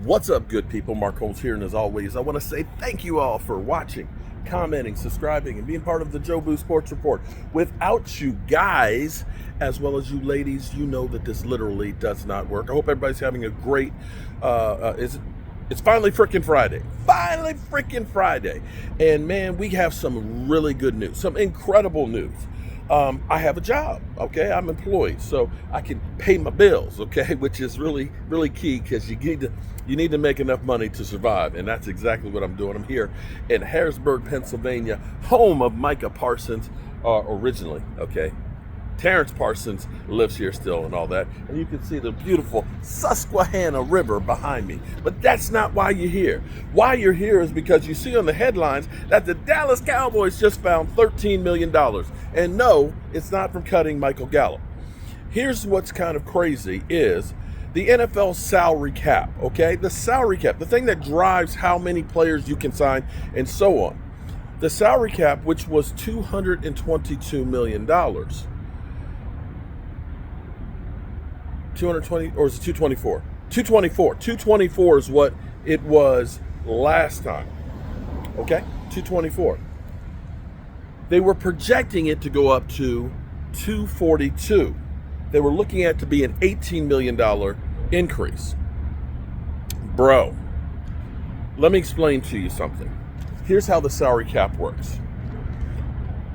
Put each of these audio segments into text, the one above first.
What's up, good people? Mark Holmes here, and as always, I want to say thank you all for watching, commenting, subscribing, and being part of the Joe Boo Sports Report. Without you guys, as well as you ladies, you know that this literally does not work. I hope everybody's having a great, it's finally freaking Friday. Finally freaking Friday. And man, we have some really good news, some incredible news. I have a job, okay? I'm employed, so I can pay my bills, okay? Which is really, really key because you need to make enough money to survive, and that's exactly what I'm doing. I'm here in Harrisburg, Pennsylvania, home of Micah Parsons, originally, okay? Terrence Parsons lives here still and all that, and you can see the beautiful Susquehanna River behind me. But that's not why you're here. Why you're here is because you see on the headlines that the Dallas Cowboys just found $13 million. And no, it's not from cutting Michael Gallup. Here's what's kind of crazy is the NFL salary cap, okay? The salary cap, the thing that drives how many players you can sign and so on. The salary cap, which was $222 million. 220, or is it 224? 224. 224 is what it was last time. Okay? 224. They were projecting it to go up to 242. They were looking at it to be an $18 million increase. Bro, let me explain to you something. Here's how the salary cap works.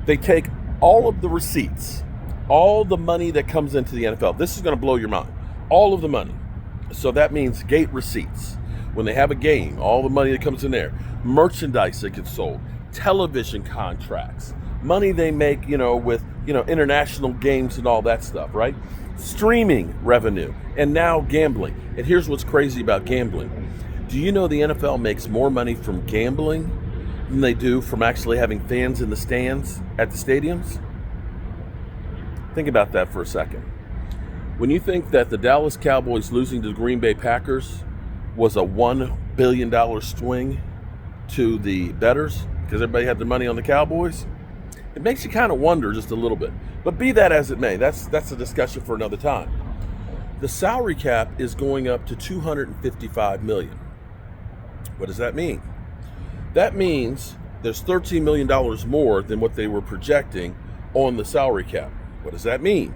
They take all of the receipts, all the money that comes into the NFL. This is going to blow your mind. All of the money. So that means gate receipts. When they have a game, all the money that comes in there. Merchandise that gets sold. Television contracts. Money they make, with, international games and all that stuff, right? Streaming revenue. And now gambling. And here's what's crazy about gambling. Do you know the NFL makes more money from gambling than they do from actually having fans in the stands at the stadiums? Think about that for a second. When you think that the Dallas Cowboys losing to the Green Bay Packers was a $1 billion swing to the bettors because everybody had their money on the Cowboys, it makes you kind of wonder just a little bit. But be that as it may, that's a discussion for another time. The salary cap is going up to $255 million. What does that mean? That means there's $13 million more than what they were projecting on the salary cap. What does that mean?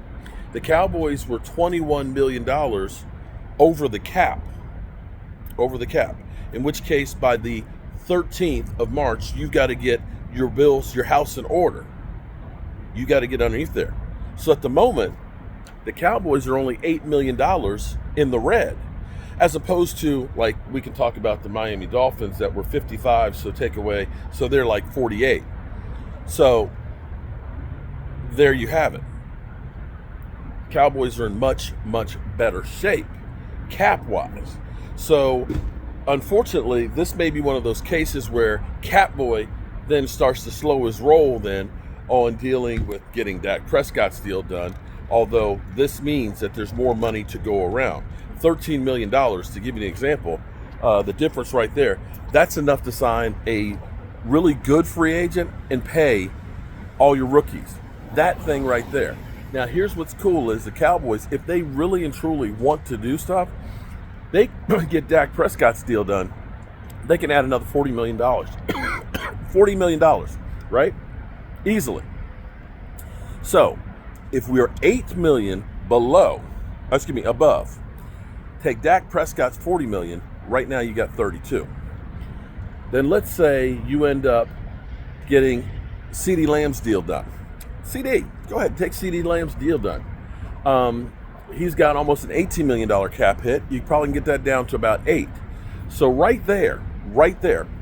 The Cowboys were $21 million over the cap. Over the cap. In which case, by the 13th of March, you've got to get your bills, your house in order. You got to get underneath there. So at the moment, the Cowboys are only $8 million in the red. As opposed to, like, we can talk about the Miami Dolphins that were 55, so take away, so they're like 48. So there you have it. Cowboys are in much, much better shape, cap-wise. So, unfortunately, this may be one of those cases where Catboy then starts to slow his roll then on dealing with getting Dak Prescott's deal done, although this means that there's more money to go around. $13 million, to give you an example, the difference right there, that's enough to sign a really good free agent and pay all your rookies. That thing right there. Now, here's what's cool is the Cowboys, if they really and truly want to do stuff, they get Dak Prescott's deal done, they can add another $40 million. $40 million, right? Easily. So, if we're $8 million above, take Dak Prescott's $40 million, right now you got 32. Then let's say you end up getting CeeDee Lamb's deal done. Go ahead, take CeeDee Lamb's deal done. He's got almost an $18 million cap hit. You probably can get that down to about 8. So right there,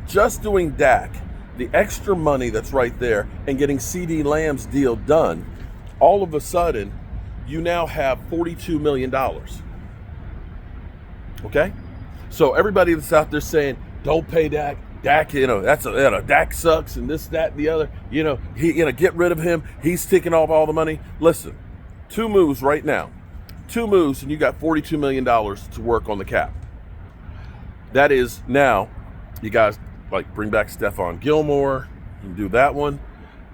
just doing Dak, the extra money that's right there, and getting CeeDee Lamb's deal done, all of a sudden, you now have $42 million. Okay? So everybody that's out there saying, don't pay Dak, Dak sucks and this, that, and the other. Get rid of him. He's taking off all the money. Listen, 2 moves right now. 2 moves and you got $42 million to work on the cap. That is now, you guys bring back Stephon Gilmore. You can do that one.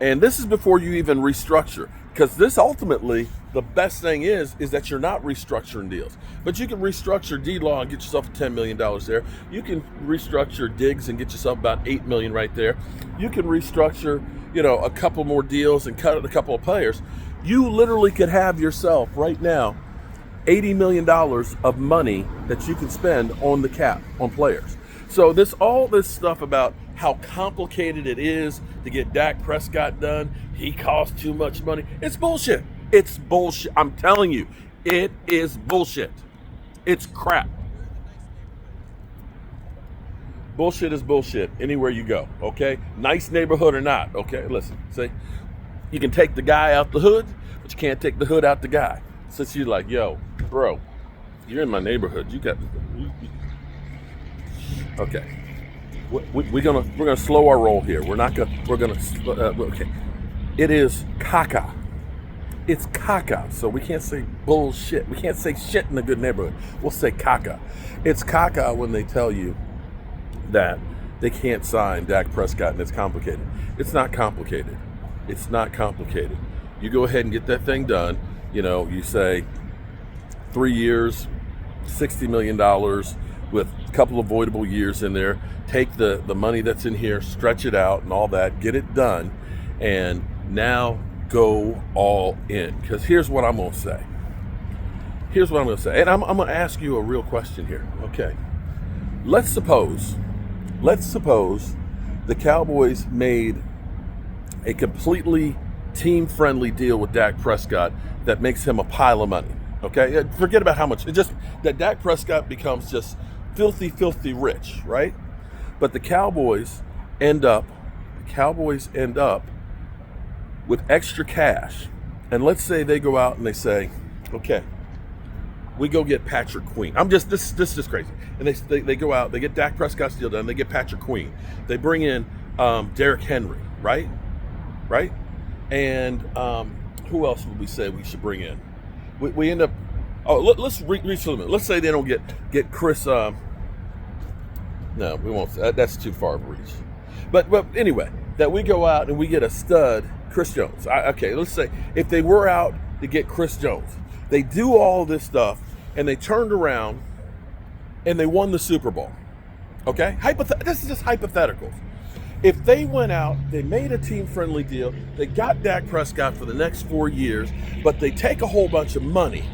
And this is before you even restructure. Because this ultimately, the best thing is that you're not restructuring deals. But you can restructure D-Law and get yourself $10 million there. You can restructure Diggs and get yourself about $8 million right there. You can restructure, a couple more deals and cut a couple of players. You literally could have yourself right now $80 million of money that you can spend on the cap on players. So all this stuff about how complicated it is to get Dak Prescott done, he costs too much money. It's bullshit. It's bullshit. I'm telling you, it is bullshit. It's crap. Bullshit is bullshit anywhere you go, okay? Nice neighborhood or not, okay? Listen, see, you can take the guy out the hood, but you can't take the hood out the guy. Since you're like, yo, bro, you're in my neighborhood. Okay. We're gonna slow our roll here. Okay. It is caca. It's caca. So we can't say bullshit. We can't say shit in a good neighborhood. We'll say caca. It's caca when they tell you that they can't sign Dak Prescott and it's complicated. It's not complicated. It's not complicated. You go ahead and get that thing done. You say 3 years, $60 million with a couple avoidable years in there. Take the money that's in here, stretch it out and all that, get it done, and now go all in. Because here's what I'm going to say. And I'm going to ask you a real question here. Okay. Let's suppose the Cowboys made a completely team-friendly deal with Dak Prescott that makes him a pile of money. Okay? Forget about how much. It just that Dak Prescott becomes just filthy rich, right? But the Cowboys end up with extra cash. And let's say they go out and they say, okay, we go get Patrick Queen. This is just crazy. And they go out, they get Dak Prescott's deal done, they get Patrick Queen. They bring in Derrick Henry, right? And who else would we say we should bring in? We end up. Let's reach a limit. Let's say they don't get Chris. No, we won't. That's too far of a reach. But anyway, that we go out and we get a stud, Chris Jones. Okay, let's say if they were out to get Chris Jones, they do all this stuff and they turned around and they won the Super Bowl. Okay, this is just hypotheticals. If they went out, they made a team-friendly deal, they got Dak Prescott for the next 4 years, but they take a whole bunch of money,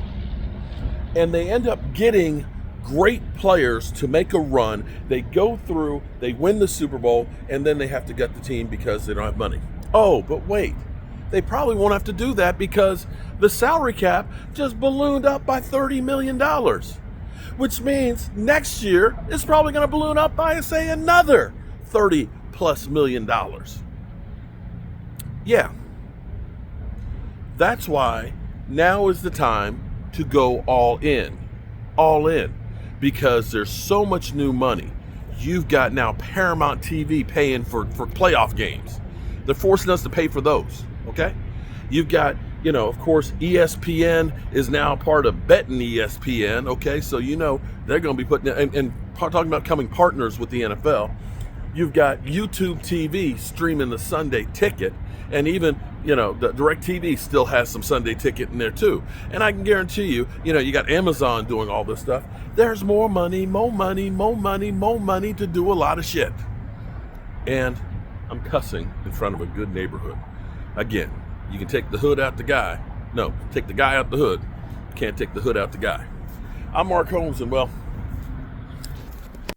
and they end up getting great players to make a run. They go through, they win the Super Bowl, and then they have to gut the team because they don't have money. Oh, but wait. They probably won't have to do that because the salary cap just ballooned up by $30 million, which means next year it's probably going to balloon up by, say, another $30+ million. Yeah. That's why now is the time to go all in. All in. Because there's so much new money. You've got now Paramount TV paying for playoff games. They're forcing us to pay for those. Okay? You've got, of course, ESPN is now part of betting ESPN. Okay? So, they're going to be putting, and talking about becoming partners with the NFL. You've got YouTube TV streaming the Sunday Ticket, and even, the DirecTV still has some Sunday Ticket in there too. And I can guarantee you, you got Amazon doing all this stuff. There's more money to do a lot of shit. And I'm cussing in front of a good neighborhood. Again, you can take the hood out the guy. No, take the guy out the hood. Can't take the hood out the guy. I'm Mark Holmes, and well,